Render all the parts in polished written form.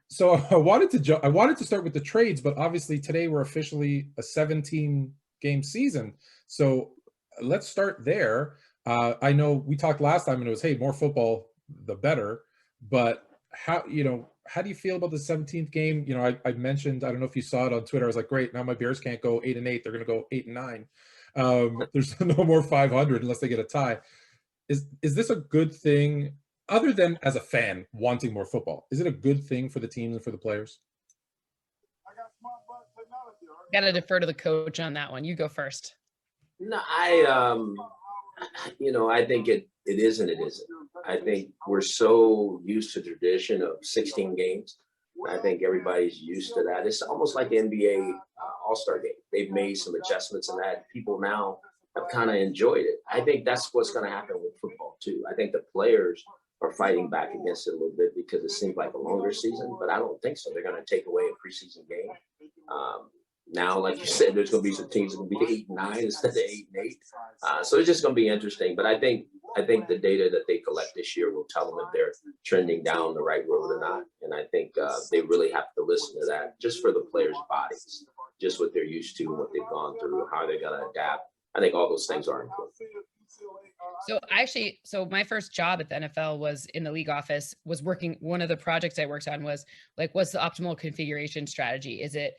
So I wanted to start with the trades, but obviously today we're officially a 17 game season. So let's start there. I know we talked last time and it was, hey, more football, the better. But how do you feel about the 17th game? I mentioned, I don't know if you saw it on Twitter. I was like, great, now my Bears can't go 8-8. They're going to go 8-9. There's no more 500 unless they get a tie. Is this a good thing, other than as a fan wanting more football? Is it a good thing for the teams and for the players? Got to defer to the coach on that one. You go first. No, I think it is and it isn't. I think we're so used to the tradition of 16 games. I think everybody's used to that. It's almost like the NBA All-Star game. They've made some adjustments in that. People now have kind of enjoyed it. I think that's what's going to happen with football too. I think the players are fighting back against it a little bit because it seems like a longer season, but I don't think so. They're going to take away a preseason game. Now, like you said, there's going to be some teams that will be 8-9 instead of 8-8. So it's just going to be interesting. But I think the data that they collect this year will tell them if they're trending down the right road or not. And I think they really have to listen to that just for the players' bodies, just what they're used to, what they've gone through, how they're going to adapt. I think all those things are important. So my first job at the NFL was in the league office, was working. One of the projects I worked on was like, what's the optimal configuration strategy? Is it,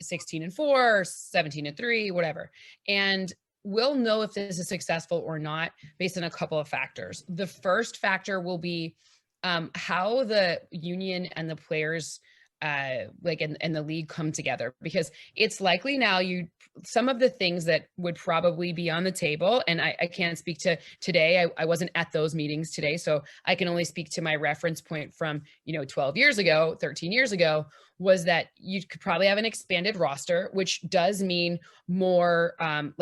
16-4, 17-3, whatever. And we'll know if this is successful or not based on a couple of factors. The first factor will be how the union and the players and the league come together, because it's likely now some of the things that would probably be on the table, and I can't speak to today. I wasn't at those meetings today, so I can only speak to my reference point from 12 years ago, 13 years ago, was that you could probably have an expanded roster, which does mean more and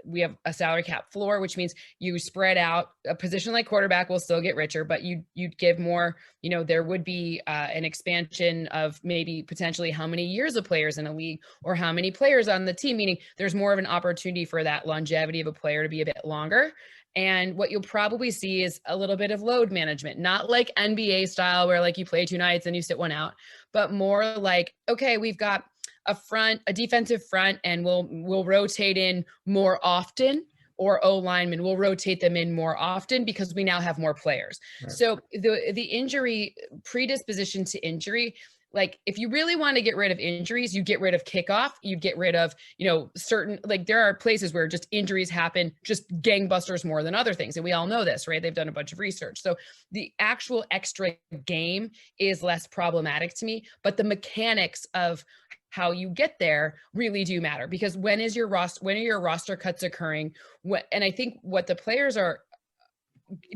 we have a salary cap floor, which means you spread out. A position like quarterback will still get richer, but you'd give more, there would be an expansion of maybe potentially how many years of players in a league or how many players on the team, meaning there's more of an opportunity for that longevity of a player to be a bit longer. And what you'll probably see is a little bit of load management, not like NBA style where like you play 2 nights and you sit one out, but more like, okay, we've got a defensive front, and we'll rotate in more often, or O linemen, we'll rotate them in more often because we now have more players. Right. So the injury predisposition to injury, like if you really want to get rid of injuries, you get rid of kickoff, you get rid of, certain, like there are places where just injuries happen, just gangbusters more than other things. And we all know this, right? They've done a bunch of research. So the actual extra game is less problematic to me, but the mechanics of how you get there really do matter, because when are your roster cuts occurring? And I think what the players are,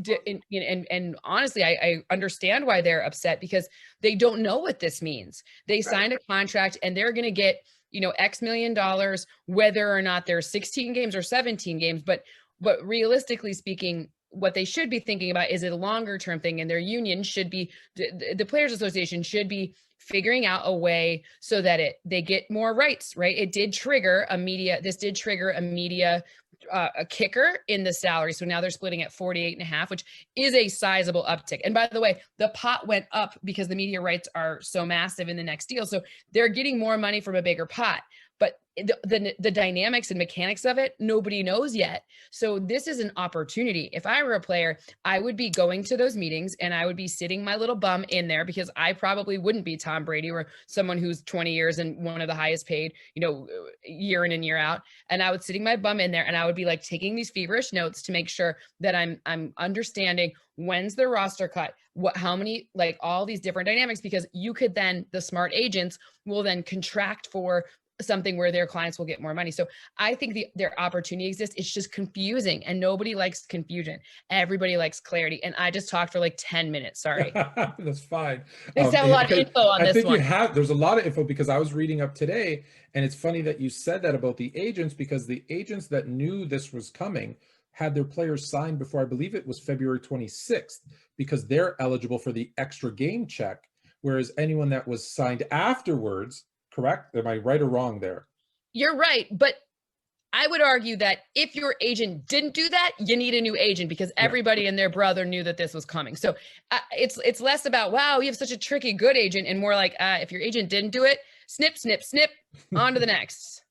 and honestly, I understand why they're upset, because they don't know what this means. They signed a contract and they're going to get, X million dollars, whether or not there's 16 games or 17 games. But realistically speaking, what they should be thinking about is a longer term thing, and their union should be, the Players Association should be figuring out a way so that they get more rights, right? This did trigger a media a kicker in the salary. So now they're splitting at 48.5, which is a sizable uptick. And by the way, the pot went up because the media rights are so massive in the next deal. So they're getting more money from a bigger pot. But the dynamics and mechanics of it, nobody knows yet. So this is an opportunity. If I were a player, I would be going to those meetings and I would be sitting my little bum in there, because I probably wouldn't be Tom Brady or someone who's 20 years and one of the highest paid, year in and year out. And I would sitting my bum in there and I would be like taking these feverish notes to make sure that I'm understanding when's the roster cut, how many, like all these different dynamics, because you could then, the smart agents will then contract for something where their clients will get more money. So I think their opportunity exists. It's just confusing, and nobody likes confusion. Everybody likes clarity. And I just talked for like 10 minutes. Sorry. That's fine. There's a lot of info on this one. There's a lot of info, because I was reading up today, and it's funny that you said that about the agents, because the agents that knew this was coming had their players signed before, I believe it was February 26th, because they're eligible for the extra game check. Whereas anyone that was signed afterwards, correct? Am I right or wrong there? You're right. But I would argue that if your agent didn't do that, you need a new agent, because everybody and their brother knew that this was coming. So it's less about, wow, you have such a tricky good agent, and more like, if your agent didn't do it, snip, snip, snip, on to the next.